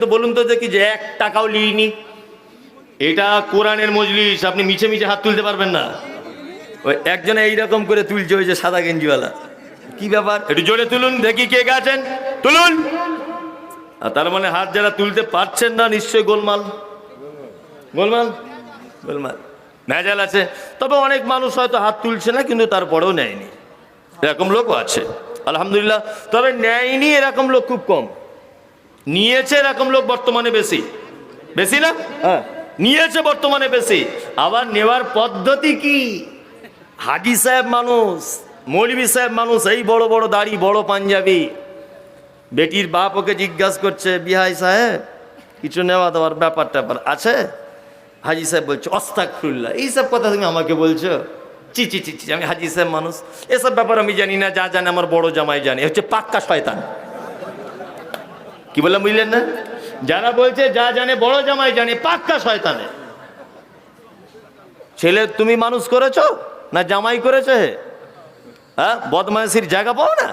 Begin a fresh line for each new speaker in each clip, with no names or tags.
তো বলুন তো দেখি যে 1 টাকাও লিইনি, এটা কোরআনের মজলিস, আপনি মিছে মিছে হাত তুলতে পারবেন না। ওই একজনে এইরকম করে তুলছে, ওই যে সাদা গেঞ্জিওয়ালা, কি ব্যাপার, একটু জোরে তুলুন দেখি কে গেছেন, তুলুন। আর তার মানে হাত যারা তুলতে পারছেন না, নিশ্চয়ই গোলমাল গোলমাল গোলমাল ভেজাল আছে। তবে অনেক মানুষ হয়তো হাত তুলছে না, কিন্তু তারপরেও নেয়নি, এরকম লোকও আছে আলহামদুলিল্লাহ। তবে নেয়নি এরকম লোক খুব কম, নিয়েছে এরকম লোক বর্তমানে বেশি। বেশি না? হ্যাঁ, নিয়েছে বর্তমানে বেশি। আবার নেওয়ার পদ্ধতি কি, হাজি সাহেব মানুষ, মৌলভী সাহেব মানুষ, এই বড় বড় দাড়ি, বড় পাঞ্জাবি, বেটির বাপ ওকে জিজ্ঞাসা করছে, বিহাই সাহেব কিছু নেওয়া দেওয়ার ব্যাপার ট্যাপার আছে? হাজি সাহেব বলছে, আস্তাগফিরুল্লাহ, এইসব কথা তুমি আমাকে বলছো? চি চি চি চি, আমি হাজি সাহেব মানুষ, এসব ব্যাপার আমি জানি না, যা জানে আমার বড় জামাই জানে। হচ্ছে পাক্কা শয়তান। কি বললাম বুঝলেন না? যারা বলছে যা জানে বড় জামাই জানে, পাক্কা শয়তানে। ছেলে তুমি মানুষ করেছো না জামাই করেছে? হ্যাঁ, বদমাইশির জায়গা পাও না।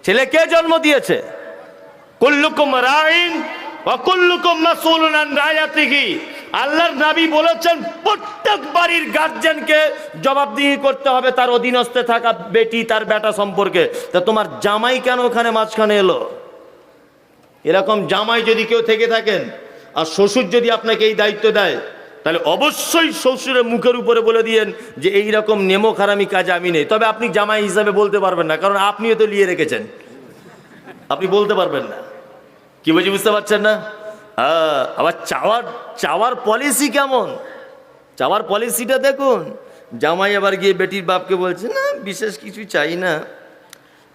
ছেলে কে জন্ম দিয়েছে? কুল্লুকুম রাইন ওয়া কুল্লুকুম মাসউলুন আন রায়াতিহি। আল্লাহর নবী বলেছেন প্রত্যেক বাড়ির গার্জিয়ানকে জবাবদিহি করতে হবে তার অধীনস্থে থাকা বেটি, তার বেটা সম্পর্কে। তা তোমার জামাই কেন ওখানে মাঝখানে এলো? এরকম জামাই যদি কেউ থেকে থাকেন, আর শ্বশুর যদি আপনাকে এই দায়িত্ব দেয়, তাহলে অবশ্যই শ্বশুরের মুখের উপরে বলে দিয়েন যে এই রকম নেমো খারামি কাজ আমি নেই। তবে আপনি জামাই হিসাবে বলতে পারবেন না, কারণ আপনিও তো লিয়ে রেখেছেন, আপনি বলতে পারবেন না। কি বলছি বুঝতে পারছেন না? আবার চাওয়ার পলিসি কেমন, চাওয়ার পলিসিটা দেখুন। জামাই আবার গিয়ে বেটির বাপকে বলছে, না বিশেষ কিছু চাই না,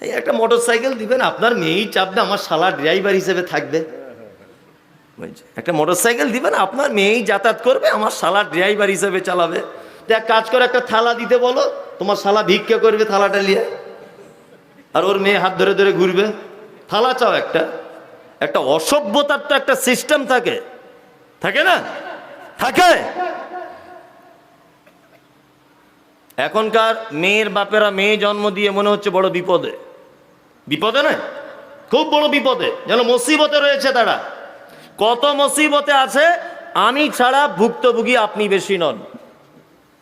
এই একটা মোটর সাইকেল দিবেন, আপনার মেয়েই চাপবে, আমার শালা ড্রাইভার হিসেবে থাকবে। একটা মোটর সাইকেল দিবেন, আপনার মেয়েই যাতায়াত করবে, আমার শালা ড্রাইভার হিসেবে চালাবে। এক কাজ করে একটা থালা দিতে বলো, তোমার শালা ভিক্ষা করবে থালাটা নিয়ে, আর ওর মেয়ে হাত ধরে ধরে ঘুরবে। থালা চাও একটা, একটা অসভ্যতার তো একটা সিস্টেম থাকে, থাকে না? থাকে। এখনকার মেয়ের বাপেরা মেয়ে জন্ম দিয়ে মনে হচ্ছে বড় বিপদে, বিপদে নয়, খুব বড় বিপদে, যেন মুসিবতে রয়েছে তারা। কত মুসিবতে আছে, আমি ছাড়া ভুক্তভোগী আপনি বেশি নন।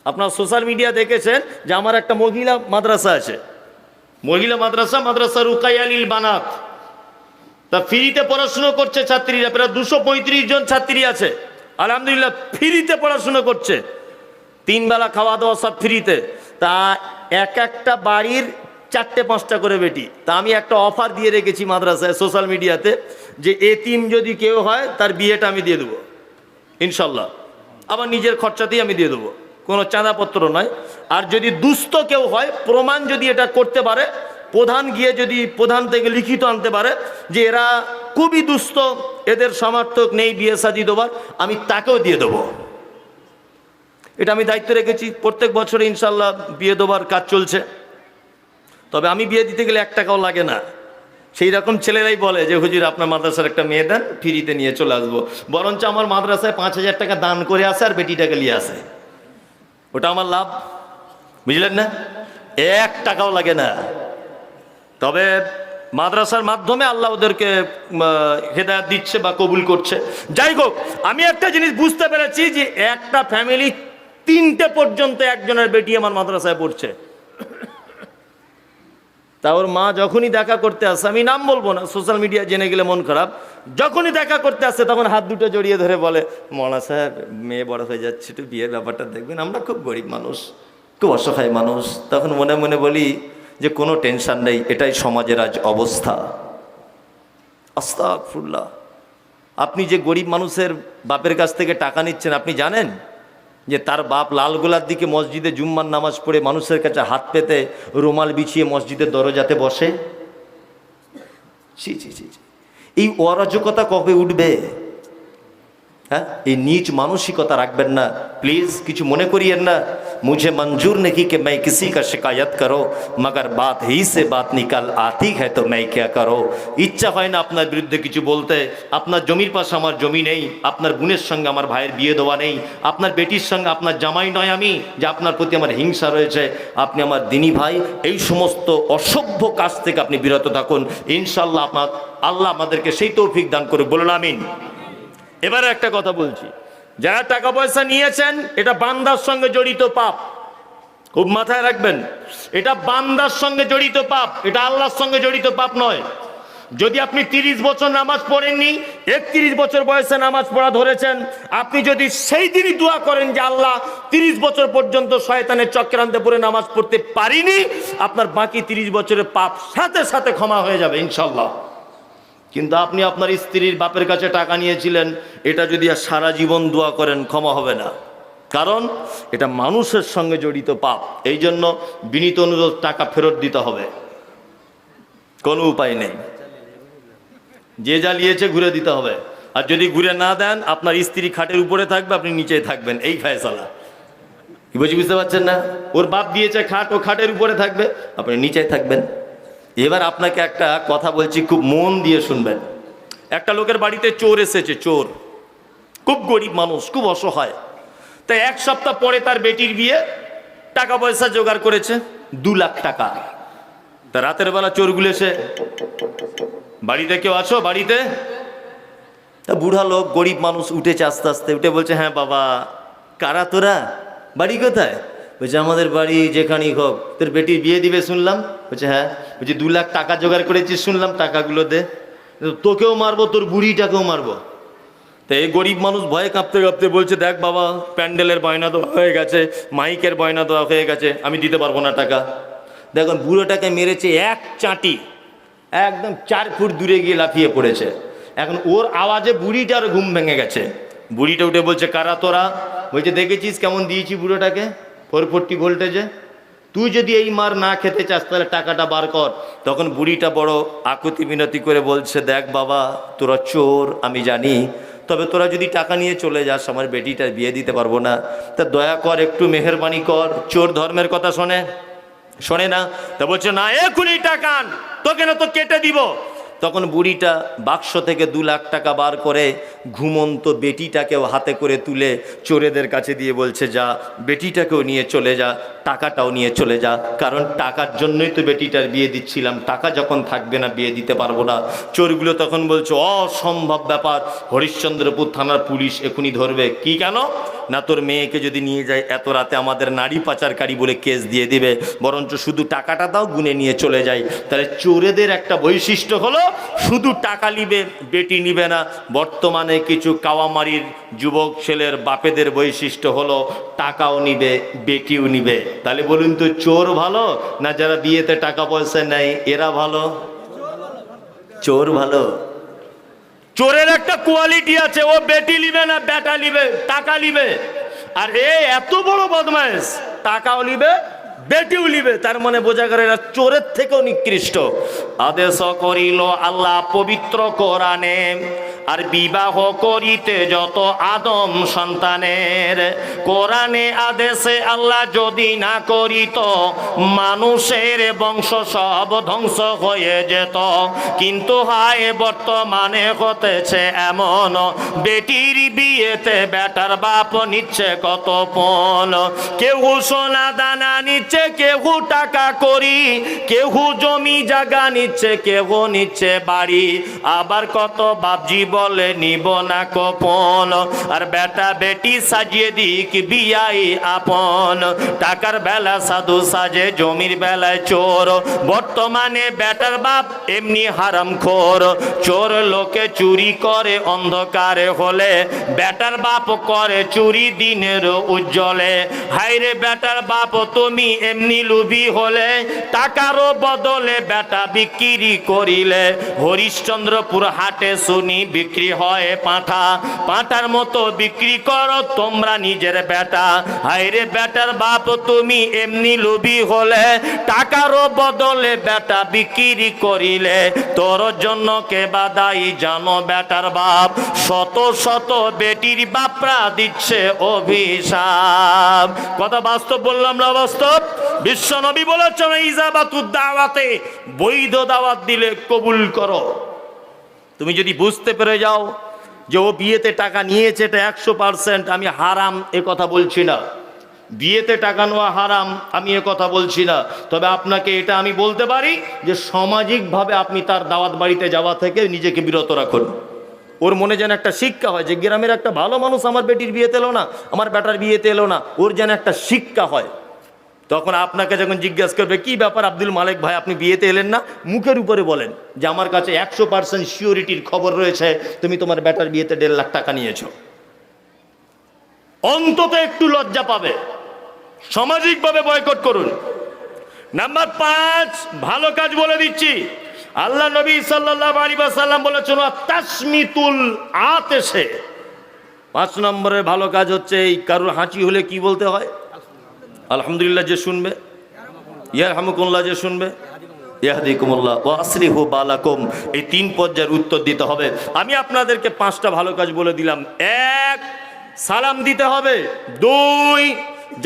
আপনার সোশ্যাল মিডিয়া দেখেছেন যে আমার একটা মহিলা মাদ্রাসা আছে, মহিলা মাদ্রাসা, মাদ্রাসা রুকাইয়া লিল বানাত। তা ফ্রিতে পড়াশুনো করছে ছাত্রীরা, প্রায় 235 জন ছাত্রী আছে আলহামদুলিল্লাহ, ফ্রিতে পড়াশুনো করছে, 3 বেলা খাওয়া দাওয়া সব ফ্রিতে। তা একটা বাড়ির 4-5টা করে বেটি। তা আমি একটা অফার দিয়ে রেখেছি মাদ্রাসায় সোশ্যাল মিডিয়াতে, যে এতিম যদি কেউ হয় তার বিয়েটা আমি দিয়ে দেবো ইনশাল্লাহ, আবার নিজের খরচাতেই আমি দিয়ে দেবো, কোনো চাঁদাপত্র নয়। আর যদি দুস্থ কেউ হয়, প্রমাণ যদি এটা করতে পারে, প্রধান গিয়ে যদি প্রধান থেকে লিখিত আনতে পারে যে এরা খুবই দুস্থ, এদের সামর্থ্য নেই বিয়ে শাদী দেবার, আমি তাকেও দিয়ে দেবো। এটা আমি দায়িত্ব রেখেছি, প্রত্যেক বছরে ইনশাল্লাহ বিয়ে দেবার কাজ চলছে। তবে আমি বিয়ে দিতে গেলে 1 টাকাও লাগে না। সেই রকম ছেলেরাই বলে যে হুজুর আপনার মাদ্রাসার একটা মেয়ে দেন, ফ্রিতে নিয়ে চলে আসবো। বরঞ্চ আমার মাদ্রাসায় 5000 টাকা দান করে আসে আর বেটিটাকে নিয়ে আসে, ওটা আমার লাভ, বুঝলেন না? 1 টাকাও লাগে না। তবে মাদ্রাসার মাধ্যমে আল্লাহ ওদেরকে হেদায়েত দিচ্ছে বা কবুল করছে। যাই হোক, আমি একটা জিনিস বুঝতে পেরেছি যে একটা ফ্যামিলি 3টে পর্যন্ত একজনের বেটি আমার মাদ্রাসায় পড়ছে। তা ওর মা যখনই দেখা করতে আসে, আমি নাম বলবো না, সোশ্যাল মিডিয়া জেনে গেলে মন খারাপ, যখনই দেখা করতে আসে তখন হাত দুটো জড়িয়ে ধরে বলে, মৌলানা সাহেব মেয়ে বড় হয়ে যাচ্ছে, একটু বিয়ের ব্যাপারটা দেখবেন, আমরা খুব গরিব মানুষ, খুব অসহায় মানুষ। তখন মনে মনে বলি যে কোনো টেনশন নেই, এটাই সমাজের আজ অবস্থা। আস্তাগফিরুল্লাহ। আপনি যে গরিব মানুষের বাপের কাছ থেকে টাকা নিচ্ছেন, আপনি জানেন যে তার বাপ লালগোলার দিকে মসজিদে জুম্মার নামাজ পড়ে মানুষের কাছে হাত পেতে রুমাল বিছিয়ে মসজিদের দরজাতে বসে? ছি ছি ছি, এই অরাজকতা কবে উঠবে? হ্যাঁ, এই नीच मानसिकता রাখবেন না প্লিজ, কিছু মনে করিয়েন না। मुझे मंजूर नहीं कि मैं किसी का शिकायत करो, मगर बात ही से बात निकल आती है तो मैं क्या करो। ইচ্ছা হয় না আপনার বিরুদ্ধে কিছু বলতে। আপনার জমির পাশে আমার জমি নেই, আপনার বোনের সঙ্গে আমার ভাইয়ের বিয়ে দেওয়া নেই, আপনার বেটির সঙ্গে আপনার জামাই নয় আমি, যে আপনার প্রতি আমার হিংসা রয়েছে। আপনি আমার দিনী ভাই, এই সমস্ত অসভ্য কাজ থেকে আপনি বিরত থাকুন। ইনশাআল্লাহ আল্লাহ আমাদেরকে সেই তৌফিক দান করে, বলুন আমিন। এবারে একটা কথা বলছি, যারা টাকা পয়সা নিয়েছেন এটা বান্দার সঙ্গে জড়িত পাপ, খুব মাথায় রাখবেন। এটা বান্দার সঙ্গে জড়িত পাপ, এটা আল্লাহর সঙ্গে জড়িত পাপ নয়। যদি আপনি 30 বছর নামাজ পড়েননি, 31 বছর বয়সে নামাজ পড়া ধরেছেন, আপনি যদি সেই দিনই দোয়া করেন যে আল্লাহ 30 বছর পর্যন্ত শয়তানের চক্রান্তে পড়ে নামাজ পড়তে পারিনি, আপনার বাকি 30 বছরের পাপ সাথে সাথে ক্ষমা হয়ে যাবে ইনশাল্লাহ। কিন্তু আপনি আপনার স্ত্রীর বাপের কাছে টাকা নিয়েছিলেন, এটা যদি আর সারা জীবন দোয়া করেন ক্ষমা হবে না, কারণ এটা মানুষের সঙ্গে জড়িত পাপ। এই জন্য বিনীত অনুরোধ, টাকা ফেরত দিতে হবে, কোনো উপায় নেই। যে জ্বালিয়েছে ঘুরে দিতে হবে, আর যদি ঘুরে না দেন আপনার স্ত্রী খাটের উপরে থাকবে, আপনি নিচেই থাকবেন, এই ফায়সালা। কি বুঝতে পারছেন না? ওর বাপ দিয়েছে খাট, ও খাটের উপরে থাকবে, আপনি নিচেই থাকবেন। এবার আপনাকে একটা কথা বলছি, খুব মন দিয়ে শুনবেন। একটা লোকের বাড়িতে চোর এসেছে, চোর খুব গরিব মানুষ, খুব অসহায়। তাই 1 সপ্তাহ পরে তার বেটির বিয়ে, টাকা পয়সা জোগাড় করেছে 2 লাখ টাকা। তা রাতের বেলা চোরগুলো এসে, বাড়িতে কেউ আছো বাড়িতে? তা বুড়া লোক গরিব মানুষ উঠেছে, আস্তে আস্তে উঠে বলছে, হ্যাঁ বাবা, কারা তোরা, বাড়ি কোথায়? বলছে আমাদের বাড়ি যেখানেই হোক, তোর বেটির বিয়ে দিবে শুনলাম। বলছে হ্যাঁ। বলছে 2 লাখ টাকা জোগাড় করেছিস শুনলাম, টাকাগুলো দে, তোকেও মারবো তোর বুড়িটাকেও মারবো। তো এই গরিব মানুষ ভয়ে কাঁপতে কাঁপতে বলছে, দেখ বাবা, প্যান্ডেলের বয়না দেওয়া হয়ে গেছে, মাইকের বয়না দেওয়া হয়ে গেছে, আমি দিতে পারবো না টাকা। দেখুন বুড়োটাকে মেরেছে এক চাঁটি, একদম 4 ফুট দূরে গিয়ে লাফিয়ে পড়েছে। এখন ওর আওয়াজে বুড়িটার ঘুম ভেঙে গেছে। বুড়িটা উঠে বলছে, কারা তোরা? বলছে দেখেছিস কেমন দিয়েছি বুড়োটাকে, 440 ভোল্টেজে, তুই যদি এই মার না খেতে চাস তাহলে টাকাটা বার কর। তখন বুড়িটা বড় আকুতি মিনতি করে বলছে, দেখ বাবা, তোরা চোর আমি জানি, তবে তোরা যদি টাকা নিয়ে চলে যাস আমার বেটিটার বিয়ে দিতে পারবো না, তা দয়া কর, একটু মেহেরবানি কর। চোর ধর্মের কথা শোনে না। তা বলছে না, এখনই টাকা আন, তোকে না তো কেটে দিব। তখন বুড়িটা বাক্স থেকে 2 লাখ টাকা বার করে ঘুমন্ত বেটিটাকেও হাতে করে তুলে চোরেদের কাছে দিয়ে বলছে, যা, বেটিটাকেও নিয়ে চলে যা, টাকাটাও নিয়ে চলে যা, কারণ টাকার জন্যই তো বেটিটার বিয়ে দিচ্ছিলাম, টাকা যখন থাকবে না বিয়ে দিতে পারবো না। চোরগুলো তখন বলছে, অসম্ভব ব্যাপার, হরিশ্চন্দ্রপুর থানার পুলিশ এখনই ধরবে। কি কেন না, তোর মেয়েকে যদি নিয়ে যায় এত রাতে আমাদের নারী পাচারকারী বলে কেস দিয়ে দিবে, বরঞ্চ শুধু টাকাটা দাও, গুনে নিয়ে চলে যাই। তাহলে চোরেদের একটা বৈশিষ্ট্য হলো শুধু টাকা নিবে, বেটি নিবে না। বর্তমানে কিছু কাওয়ামারির যুবক ছেলের বাপেদের বৈশিষ্ট্য হলো টাকাও নিবে, বেটিও নিবে। তাহলে বলুন তো, চোর ভালো না যারা বিয়েতে টাকা পয়সা নেয় এরা ভালো? চোর ভালো। চোরের একটা কোয়ালিটি আছে, ও বেটি নিবে না, বেটা নিবে, টাকা নিবে। আর এত বড় বদমাইশ, টাকাও নিবে, বেটিও নিবে, তার মানে বোঝা গেল এরা চোরের থেকেও নিকৃষ্ট। আদেশ করিল আল্লাহ পবিত্র কোরআনে, আর বিবাহ করিতে যত আদম সন্তানের, কোরআনে আদেশে আল্লাহ যদি না করিত মানুষের বংশ সব ধ্বংস হয়ে যেত। কিন্তু হায় বর্তমানে হতেছে এমন, বেটির বিয়েতে বেটার বাপ নিচ্ছে কত পণ। কেউ সোনা দানা নিচ্ছে, কেউ টাকা করি, কেউ জমি জায়গা নিচ্ছে, কেউ নিচ্ছে বাড়ি। আবার কত বাপজি বলে নিব না কপন, আর বেটা বেটি সাজিয়ে দিক বিয়াই আপন। টাকার বেলা সাধু সাজে, জমির বেলায় চোর। বর্তমানে বেটার বাপ এমনি হারামখোর। চোর লোকে চুরি করে অন্ধকারে হলে, বেটার বাপ করে চুরি দিনের উজ্জ্বলে। হায়রে বেটার বাপ তুমি এমনি লোভী হলে টাকারও বদলে বেটা বিক্রি করিলে। হরিশ্চন্দ্রপুর হাটে শুনি বিক্রি হয় পাঁঠা, পাঁঠার মতো বিক্রি করো তোমরা নিজের বেটা। হায়রে বেটার বাপ তুমি এমনি লোভী হলে টাকারও বদলে বেটা বিক্রি করিলে। তোর জন্য কে বা দায়ী জানো বেটার বাপ, শত শত বেটির বাপরা দিচ্ছে অভিশাপ। কথা বাস্তব বললাম না বাস্তব? বিশ্ব নবী বলেছেন ইজাবাতুদ দাওয়াতে, বৈধ দাওয়াত দিলে কবুল করো। তুমি যদি বুঝতে পেরে যাও যে ও বিয়েতে টাকা নিয়েছে, এটা 100% আমি হারাম এ কথা বলছি না, বিয়েতে টাকা নেওয়া হারাম আমি এ কথা বলছি না। তবে আপনাকে এটা আমি বলতে পারি যে সামাজিকভাবে আপনি তার দাওয়াত বাড়িতে যাওয়া থেকে নিজেকে বিরত রাখুন। ওর মনে যেন একটা শিক্ষা হয় যে গ্রামের একটা ভালো মানুষ আমার বেটির বিয়েতে এলো না, আমার বেটার বিয়েতে এলো না, ওর যেন একটা শিক্ষা হয়। তখন আপনাকে যখন জিজ্ঞাসা করবে কি ব্যাপার আব্দুল মালিক ভাই আপনি বিয়েতে এলেন না, মুখের উপরে বলেন যে আমার কাছে 100% সিওরিটির খবর রয়েছে তুমি তোমার বেটার বিয়েতে 1.5 লাখ টাকা নিয়েছো। অন্তত একটু লজ্জা পাবে। সামাজিকভাবে বয়কট করুন। নাম্বার 5, ভালো কাজ বলে দিচ্ছি। আল্লাহ নবী সাল্লাল্লাহু আলাইহি ওয়াসাল্লাম বলেছেন তাসমিতুল আতেশে। 5 নম্বরের ভালো কাজ হচ্ছে এই কারুর হাঁচি হলে কি বলতে হয়? আলহামদুলিল্লাহ যে শুনবে, ইয়ারহামুকুল্লাহ যে শুনবে, ইয়াহদিকুমুল্লাহ ওয়া আসলিহু বালাকুম। এই 3 পর্যায়ের উত্তর দিতে হবে। আমি আপনাদেরকে 5টা ভালো কাজ বলে দিলাম। 1, সালাম দিতে হবে। 2,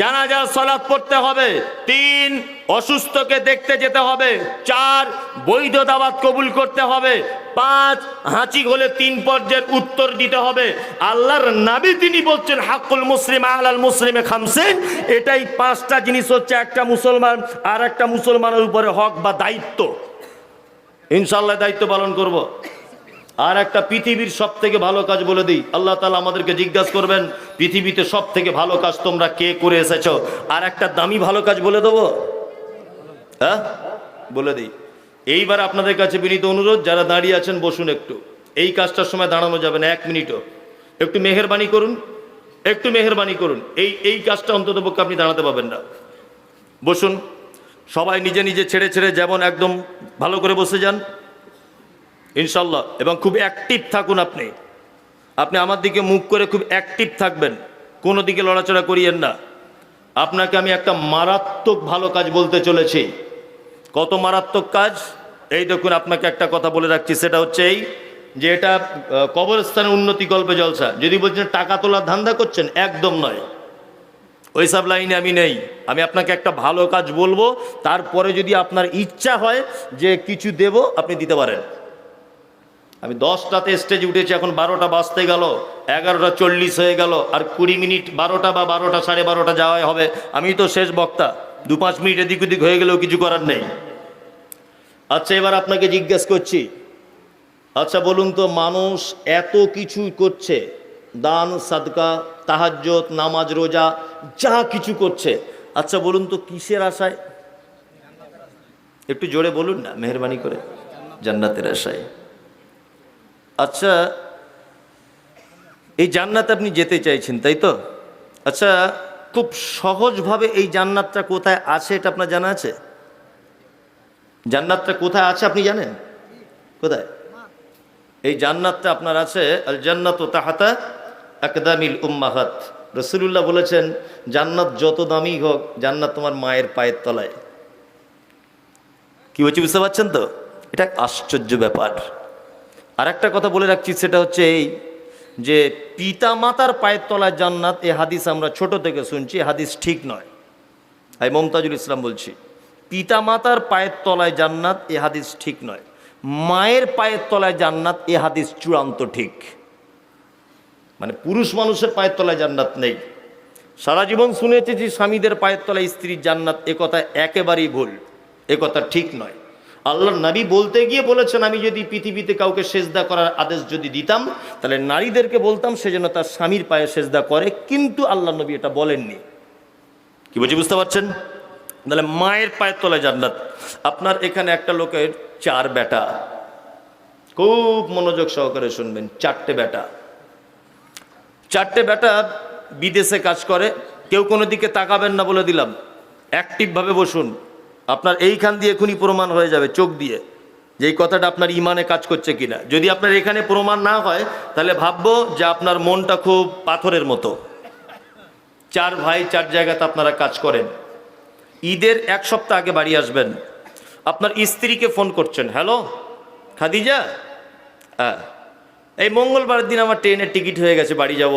জানাজার সালাত পড়তে হবে। 3, অসুস্থকে দেখতে যেতে হবে। 4, বৈধ দাওয়াত কবুল করতে হবে। 5, হাঁচি হলে 3 পর্যায়ের উত্তর দিতে হবে। আল্লাহর নবী তিনি বলছেন হাক্কুল মুসলিম আলাল মুসলিমে খামসিন। এটাই 5টা জিনিস হচ্ছে একটা মুসলমান আর একটা মুসলমানের উপরে হক বা দায়িত্ব। ইনশাআল্লাহ দায়িত্ব পালন করব। আর একটা পৃথিবীর সব থেকে ভালো কাজ বলে দিই। আল্লাহ তাআলা আমাদেরকে জিজ্ঞাসা করবেন পৃথিবীতে সব থেকে ভালো কাজ তোমরা কে করে এসেছো। আর একটা দামি ভালো কাজ বলে দেবো, হ্যাঁ বলে দিই। এইবার আপনাদের কাছে বিনীত অনুরোধ, যারা দাঁড়িয়ে আছেন বসুন একটু। এই কাজটার সময় দাঁড়ানো যাবে না 1 মিনিটও। একটু মেহেরবানি করুন, একটু মেহেরবানি করুন। এই কাজটা অন্তত পক্ষে আপনি দাঁড়াতে পাবেন না। বসুন সবাই নিজে নিজে ছেড়ে ছেড়ে যেমন একদম ভালো করে বসে যান ইনশাল্লাহ। এবং খুব অ্যাক্টিভ থাকুন। আপনি আমার দিকে মুখ করে খুব অ্যাক্টিভ থাকবেন, কোনো দিকে লড়াচড়া করিয়েন না। আপনাকে আমি একটা মারাত্মক ভালো কাজ বলতে চলেছি। কত মারাত্মক কাজ এই দেখুন। আপনাকে একটা কথা বলে রাখছি, সেটা হচ্ছে এই যে এটা কবরস্থানের উন্নতি গল্পে জলসা। যদি বলছেন টাকা তোলার ধান্দা করছেন, একদম নয়, ওই সব লাইনে আমি নেই। আমি আপনাকে একটা ভালো কাজ বলবো, তারপরে যদি আপনার ইচ্ছা হয় যে কিছু দেব আপনি দিতে পারেন। আমি 10টাতে স্টেজে উঠেছি, এখন 12টা বাজতে গেল, 11টা 40 হয়ে গেল, আর 20 মিনিট 12টা বা 12টা সাড়ে 12টা যাওয়াই হবে। আমি তো শেষ বক্তা, 2-5 মিনিট এদিক ওদিক হয়ে গেলেও কিছু করার নেই। আচ্ছা এবার আপনাকে জিজ্ঞেস করছি, আচ্ছা বলুন তো, মানুষ এত কিছু করছে, দান সাদকা তাহাজ্জুদ নামাজ রোজা যা কিছু করছে, আচ্ছা বলুন তো কিসের আশায়? একটু জোরে বলুন না মেহেরবানি করে। জান্নাতের আশায়। আচ্ছা এই জান্নাতে আপনি যেতে চাইছেন তাই তো? আচ্ছা খুব সহজভাবে এই জান্নাতটা কোথায় আছে এটা আপনার জানা আছে? জান্নাতটা কোথায় আছে আপনি জানেন? কোথায় এই জান্নাতটা আপনার আছে? আল জান্নাতু তাহাতা আকদামিল উম্মাহাত। রাসূলুল্লাহ বলেছেন জান্নাত যত দামি হোক, জান্নাত তোমার মায়ের পায়ের তলায়। কি বলছি বুঝতে পারছেন তো? এটা আশ্চর্য ব্যাপার। আর একটা কথা বলে রাখছি, সেটা হচ্ছে এই যে পিতা মাতার পায়ের তলায় জান্নাত, এ হাদিস আমরা ছোট থেকে শুনছি, হাদিস ঠিক নয়। আমি মমতাজুল ইসলাম বলছি, পিতা মাতার পায়ের তলায় জান্নাত এ হাদিস ঠিক নয়। মায়ের পায়ের তলায় জান্নাত এ হাদিস চূড়ান্ত ঠিক। মানে পুরুষ মানুষের পায়ের তলায় জান্নাত নেই। সারা জীবন শুনেছি যে স্বামীদের পায়ের তলায় স্ত্রীর জান্নাত, এ কথা একেবারেই ভুল, এ কথা ঠিক নয়। আল্লাহর নবী বলতে গিয়ে বলেছেন আমি যদি পৃথিবীতে কাউকে সেজদা করার আদেশ যদি দিতাম তাহলে নারীদেরকে বলতাম সে যেন তার স্বামীর পায়ে সেজদা করে, কিন্তু আল্লাহর নবী এটা বলেননি। কি বলছি বুঝতে পারছেন? তাহলে মায়ের পায়ের তলায় জান্নাত। আপনার এখানে একটা লোকের 4 বেটা, খুব মনোযোগ সহকারে শুনবেন, 4টে বেটা। 4টে বেটা বিদেশে কাজ করে। কেউ কোনো দিকে তাকাবেন না বলে দিলাম। অ্যাক্টিভভাবে বসুন। আপনার এইখান দিয়ে এখনই প্রমাণ হয়ে যাবে, চোখ দিয়ে, যে এই কথাটা আপনার ইমানে কাজ করছে কিনা। যদি আপনার এখানে প্রমাণ না হয়, তাহলে ভাববো যে আপনার মনটা খুব পাথরের মতো। 4 ভাই 4 জায়গাতে আপনারা কাজ করেন। ঈদের 1 সপ্তাহ আগে বাড়ি আসবেন, আপনার স্ত্রীকে ফোন করছেন, হ্যালো খাদিজা, হ্যাঁ এই মঙ্গলবার দিন আমার ট্রেনের টিকিট হয়ে গেছে, বাড়ি যাব,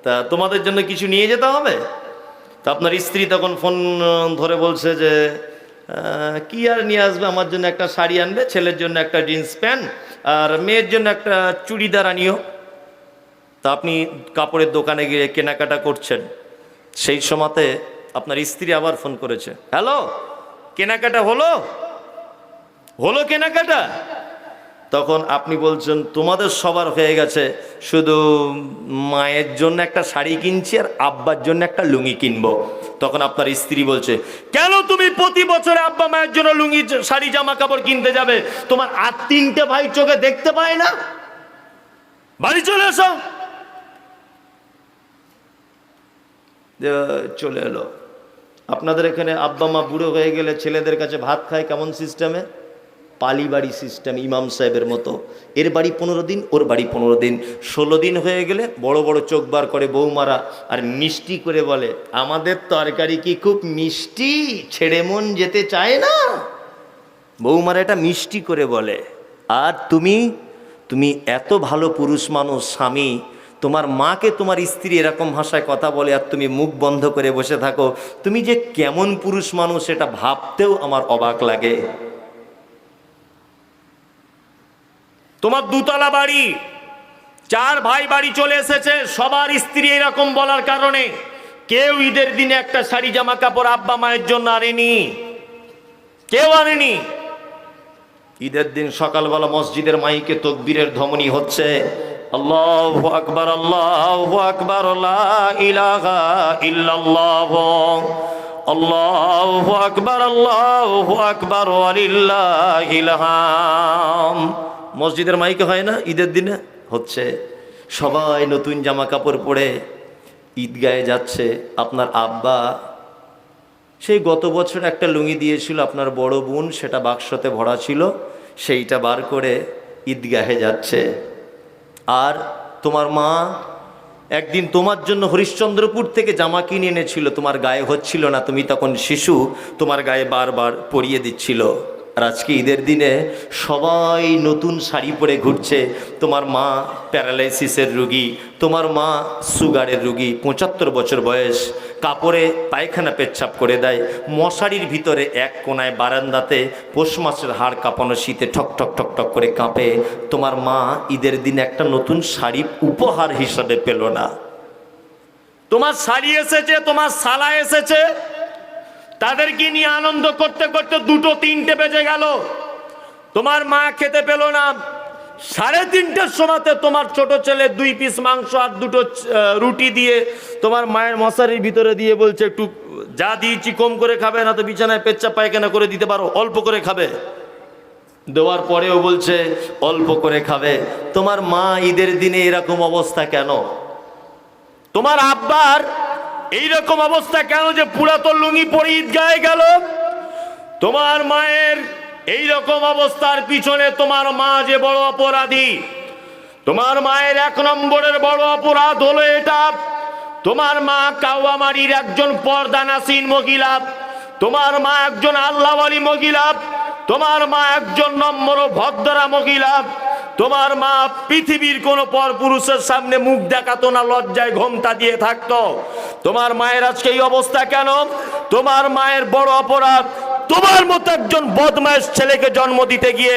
তা তোমাদের জন্য কিছু নিয়ে যেতে হবে। তা আপনার স্ত্রী তখন ফোন ধরে বলছে যে কি আর নিয়ে আসবে, আমার জন্য একটা শাড়ি আনবে, ছেলের জন্য একটা জিন্স প্যান্ট, আর মেয়ের জন্য একটা চুড়িদার আনিও। তা আপনি কাপড়ের দোকানে গিয়ে কেনাকাটা করছেন, সেই সময়তে আপনার স্ত্রী আবার ফোন করেছে, হ্যালো কেনাকাটা হলো হলো কেনাকাটা। তখন আপনি বলছেন তোমাদের সবার হয়ে গেছে, শুধু মায়ের জন্য একটা শাড়ি কিনছি আর আব্বার জন্য একটা লুঙ্গি কিনবো। তখন আপনার স্ত্রী বলছে, কেন তুমি প্রতি বছরে আব্বা মায়ের জন্য লুঙ্গি শাড়ি জামা কাপড় কিনতে যাবে? তোমার আর 3টে ভাই চোখে দেখতে পায় না? বাড়ি চলে এসো। চলে এলো। আপনাদের এখানে আব্বা মা বুড়ো হয়ে গেলে ছেলেদের কাছে ভাত খায় কেমন সিস্টেমে? পালি বাড়ি সিস্টেম, ইমাম সাহেবের মতো। এর বাড়ি 15 দিন, ওর বাড়ি 15 দিন। 16 দিন হয়ে গেলে বড় বড় চোখ বার করে বৌমারা, আর মিষ্টি করে বলে, আমাদের তরকারি কি খুব মিষ্টি, ছেড়ে মন যেতে চায় না। বৌমারা এটা মিষ্টি করে বলে। আর তুমি এত ভালো পুরুষ মানুষ, স্বামী, তোমার মাকে তোমার স্ত্রী এরকম ভাষায় কথা বলে আর তুমি মুখ বন্ধ করে বসে থাকো, তুমি যে কেমন পুরুষ মানুষ এটা ভাবতেও আমার অবাক লাগে। তোমার 2 তলা বাড়ি, 4 ভাই বাড়ি চলে এসেছে, সবার স্ত্রী এরকম বলার কারণে কেউ ঈদের দিনে একটা শাড়ি জামা কাপড় আব্বা মায়ের জন্য আনেনি, কেউ আনেনি। ঈদের দিন সকালবেলা মসজিদের মাইকে তাকবীরের ধ্বনি হচ্ছে, আল্লাহু আকবার আল্লাহু আকবার লা ইলাহা ইল্লাল্লাহ আল্লাহু আকবার ওয়ালিল্লাহিল হামদ। মসজিদের মাইকে হয় না ঈদের দিনে? হচ্ছে। সবাই নতুন জামা কাপড় পরে ঈদগাহে যাচ্ছে। আপনার আব্বা সেই গত বছর একটা লুঙ্গি দিয়েছিল আপনার বড় বোন, সেটা বাক্সতে ভরা ছিল, সেইটা বার করে ঈদগাহে যাচ্ছে। আর তোমার মা একদিন তোমার জন্য হরিশ্চন্দ্রপুর থেকে জামা কিনে এনেছিল, তোমার গায়ে হচ্ছিল না, তুমি তখন শিশু, তোমার গায়ে বারবার পরিয়ে দিচ্ছিল। আর আজকে ঈদের দিনে সবাই নতুন শাড়ি পরে ঘুরছে। তোমার মা প্যারালাইসিসের রুগী, তোমার মা সুগারের রুগী, 75 বছর বয়স, কাপড়ে পায়খানা পেচ্ছাপ করে দেয়, মশারির ভিতরে এক কোনায় বারান্দাতে পৌষ মাসের হাড় কাঁপানো শীতে ঠক ঠক ঠক ঠক করে কাঁপে। তোমার মা ঈদের দিনে একটা নতুন শাড়ি উপহার হিসাবে পেল না। তোমার শাড়ি এসেছে, তোমার শালা এসেছে, তাদেরকে নিয়ে আনন্দ করতে করতে 2-3টে বেজে গেল, তোমার মা খেতে পেল না। 3:30টার সময়তে তোমার ছোট ছেলে 2 পিস মাংস আর 2টো রুটি দিয়ে তোমার মায়ের মশারির ভিতরে দিয়ে বলছে, একটু যা দিয়েছি কম করে খাবে, না তো বিছানায় পেচ্ছাপ পায়খানা করে দিতে পারো, অল্প করে খাবে। দেওয়ার পরেও বলছে অল্প করে খাবে। তোমার মা ঈদের দিনে এরকম অবস্থা কেন? তোমার আব্বার এইরকম অবস্থা কেন যে পুরাতন লুঙ্গি পরে ঈদগাহে গেল? তোমার মায়ের এইরকম অবস্থার পিছনে তোমার মা যে বড় অপরাধী। তোমার মায়ের 1 নম্বরের বড় অপরাধ হলো এটা, তোমার মা কাওয়ামারির একজন পর্দানাসীন মহিলা, তোমার মা একজন আল্লাহওয়ালী মহিলা, তোমার মা একজন নম্র ভদ্রা মহিলা। তোমার মা পৃথিবীর কোন পরপুরুষের সামনে মুখ দেখাতো না, লজ্জায় ঘোমটা দিয়ে থাকতো। তোমার মায়ের আজকে এই অবস্থা কেন? তোমার মায়ের বড় অপরাধ, তোমার মতো একজন বদমাইশ ছেলেকে জন্ম দিতে গিয়ে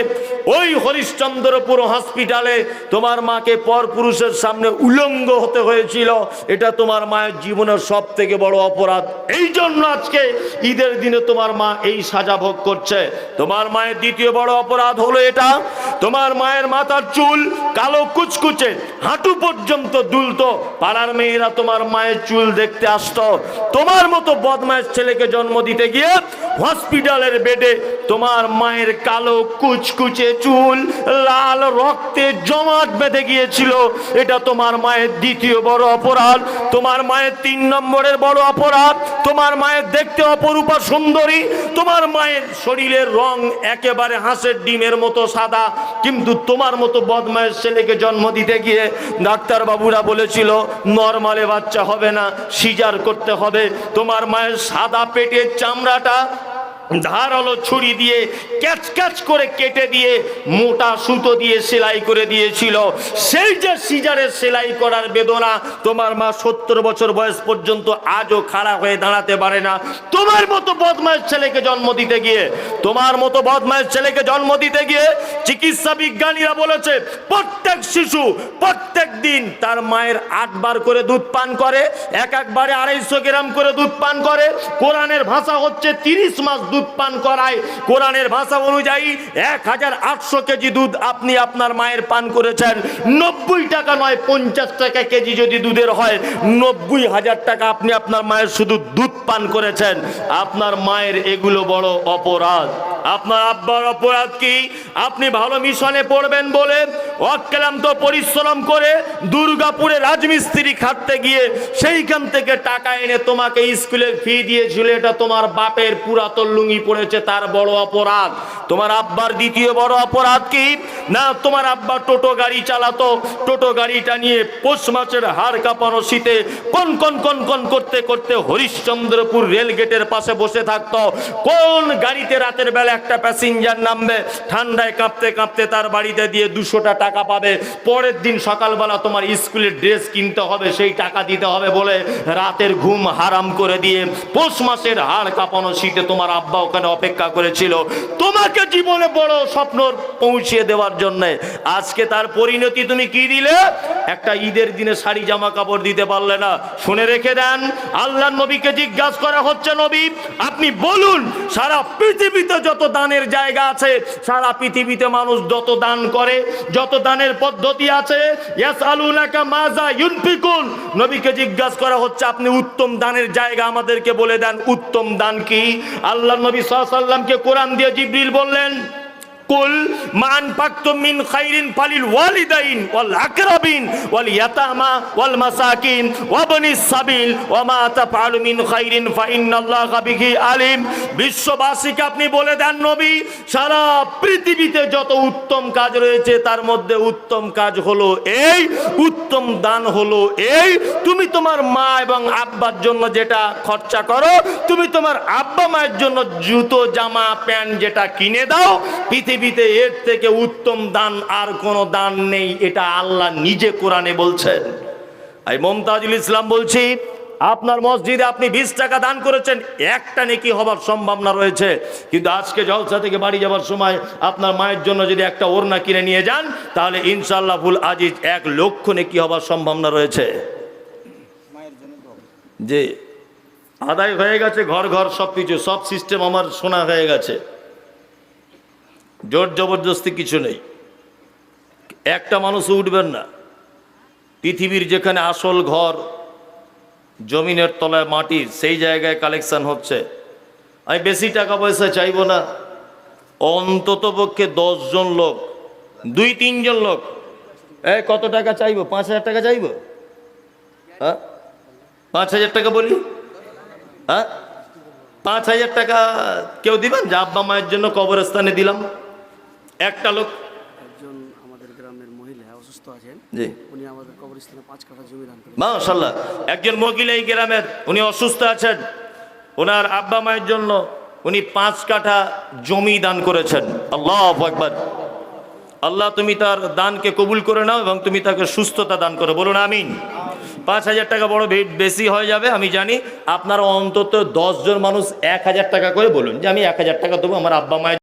ওই হরিশ্চন্দ্রপুর হসপিটালে তোমার মাকে পরপুরুষের সামনে উলঙ্গ হতে হয়েছিল। এটা তোমার মায়ের জীবনের সব থেকে বড় অপরাধ। এই জন্য আজকে ঈদের দিনে তোমার মা এই সাজা ভোগ করছে। তোমার মায়ের দ্বিতীয় বড় অপরাধ হলো এটা, তোমার মায়ের মাথার চুল কালো কুচকুচে, হাঁটু পর্যন্ত দুলতো, পাড়ার মেয়েরা তোমার মায়ের চুল দেখতে আসতো। তোমার মতো বদমাইশ ছেলেকে জন্ম দিতে গিয়ে হসপিটালের বেডে তোমার মায়ের কালো কুচকুচে চুল লাল রক্তে জমাট বেঁধে গিয়েছিল। এটা তোমার মায়ের দ্বিতীয় বড় অপরাধ। তোমার মায়ের 3 নম্বরের বড় অপরাধ, তোমার মায়ের দেখতে অপরূপা সুন্দরী, তোমার মায়ের শরীরের রং একেবারে হাঁসের ডিমের মতো সাদা, কিন্তু তোমার মতো বদমায়ের ছেলেকে জন্ম দিতে গিয়ে ডাক্তার বাবুরা বলেছিল নরমালে বাচ্চা হবে না, সিজার করতে হবে। তোমার মায়ের সাদা পেটের চামড়াটা ধারালো ছুরি দিয়ে ক্যাচ ক্যাচ করে কেটে দিয়ে মোটা সুতো দিয়ে সেলাই করে দিয়েছিল। সেই যে সিজারের সেলাই করার বেদনা, তোমার মা 70 বছর বয়স পর্যন্ত আজও খাড়া হয়ে দাঁড়াতে পারে না। তোমার মতো বদমায়ের ছেলেকে জন্ম দিতে গিয়ে, তোমার মতো বদমায়ের ছেলেকে জন্ম দিতে গিয়ে চিকিৎসা বিজ্ঞানীরা বলেছে প্রত্যেক শিশু প্রত্যেক দিন তার মায়ের 8 বার করে দুধ পান করে, এক একবারে 250 গ্রাম করে দুধ পান করে। কোরআনের ভাষা হচ্ছে 30 মাস দুধ পান করায়। কোরআনের ভাষা অনুযায়ী 1800 কেজি দুধ আপনি আপনার মায়ের পান করেছেন। 90 টাকা নয় 50 টাকা কেজি যদি দুধের হয়, 90,000 টাকা আপনি আপনার মায়ের শুধু দুধ পান করেছেন। আপনার মায়ের এগুলো বড় অপরাধ। আপনার আব্বার অপরাধ কি? আপনি ভালো মিশনে পড়বেন বলে অক্লান্ত পরিশ্রম করে দুর্গাপুরে রাজমিস্ত্রি খাটতে গিয়ে সেইখান থেকে টাকা এনে তোমাকে স্কুলের ফি দিয়েছিল। এটা তোমার বাপের পুরাতন লুঙ্গি পড়েছে, তার বড় অপরাধ। তোমার আব্বার দ্বিতীয় বড় অপরাধ কি? না, তোমার আব্বা টোটো গাড়ি চালাতো, টোটো গাড়িটা নিয়ে পৌষ মাসের হাড় কাঁপানো শীতে কোন কোন কোন কোন করতে করতে হরিশ্চন্দ্রপুর রেল গেটের পাশে বসে থাকতো। কোন গাড়িতে রাতের বেলা একটা প্যাসেঞ্জার নামবে, ঠান্ডায় কাঁপতে কাঁপতে তার বাড়িতে দিয়ে 200টা টাকা পাবে, পরের দিন সকালবেলা তোমার স্কুলের ড্রেস কিনতে হবে, সেই টাকা দিতে হবে বলে রাতের ঘুম হারাম করে দিয়ে পৌষ মাসের হাড় কাঁপানো শীতে তোমার আব্বা ওখানে অপেক্ষা করেছিল তোমাকে জীবনে বড় স্বপ্ন পৌঁছিয়ে দেওয়ার জন্য। আজকে তার পরিণতি তুমি কি দিলে? একটা ঈদের দিনে শাড়ি জামা কাপড় দিতে পারলে না। শুনে রেখে দেন, আল্লাহর নবীকে জিজ্ঞাসা করা হচ্ছে, নবী আপনি বলুন সারা পৃথিবীতে যত দানের জায়গা আছে, সারা পৃথিবীতে মানুষ যত দান করে, যত দানের পদ্ধতি আছে, ইয়াসআলুনাকা মাযা ইউনফিকুন, নবীকে জিজ্ঞাসা করা হচ্ছে আপনি উত্তম দানের জায়গা আমাদেরকে বলে দেন, উত্তম দান কি? আল্লাহর নবী সাল্লাল্লাহু আলাইহি ওয়াসাল্লামকে কোরআন দিয়ে জিবরিল বললেন, কুল মা আনফাকতুম মিন খাইরিন ফালিল ওয়ালিদাইন ওয়াল আকরাবিন ওয়াল ইয়াতামা ওয়াল মাসাকিন ওয়া বনিস সাবিল ওয়া মা তাফআলু মিন খাইরিন ফা ইন্নাল্লাহা বিহি আলিম। বিশ্ববাসীকে আপনি বলে দেন নবী, সারা পৃথিবীতে যত উত্তম কাজ রয়েছে তার মধ্যে উত্তম কাজ হলো এই, উত্তম দান হলো এই, তুমি তোমার মা এবং আব্বার জন্য যেটা খরচা করো, তুমি তোমার আব্বা মায়ের জন্য জুতো জামা প্যান্ট যেটা কিনে দাও, পৃথিবীতে এর থেকে উত্তম দান আর কোনো দান নেই। এটা আল্লাহ নিজে কোরআনে বলছেন। এই মমতাজুল ইসলাম বলছি, আপনার মসজিদে আপনি 20 টাকা দান করেছেন, একটা নেকি হবার সম্ভাবনা রয়েছে, কিন্তু আজকে জলসা থেকে বাড়ি যাবার সময় আপনার মায়ের জন্য যদি একটা ওড়না কিনে নিয়ে যান, তাহলে ইনশাআল্লাহ ফুল আজিজ 1 লক্ষ নেকি হবার সম্ভাবনা রয়েছে। যে আদায় হয়ে গেছে, ঘর ঘর সব কিছু, সব সিস্টেম আমার শোনা হয়ে গেছে, জোর জবরদস্তি কিছু নেই। একটা মানুষ উঠবেন না। পৃথিবীর যেখানে আসল ঘর জমিনের তলায় মাটির, সেই জায়গায় কালেকশন হচ্ছে। আমি বেশি টাকা পয়সা চাইবো না, অন্তত পক্ষে 10 জন লোক, 2-3 জন লোক, কত টাকা চাইবো? 5,000 টাকা চাইবো? হ্যাঁ, 5,000 টাকা বলি? হ্যাঁ, 5,000 টাকা কেউ দিবেন? যে আব্বা মায়ের জন্য কবরস্থানে দিলাম। একটা লোক,
একজন আমাদের গ্রামের মহিলা অসুস্থ আছেন,
জি,
উনি আমাদের কবরস্থানে 5 কাঠা জমি দান করেন।
মাশাআল্লাহ। একজন মহিলা এই গ্রামের, উনি অসুস্থ আছেন, ওনার আব্বা মায়ের জন্য উনি 5 কাঠা জমি দান করেছেন। আল্লাহু আকবার। আল্লাহ তুমি তার দানকে কবুল করে নাও এবং তুমি তাকে সুস্থতা দান করো, বলুন আমিন। 5,000 টাকা বড় বেশি হয়ে যাবে আমি জানি। আপনারা অন্তত 10 জন মানুষ 1,000 টাকা করে বলুন যে আমি 1,000 টাকা দেবো আমার আব্বা মায়ের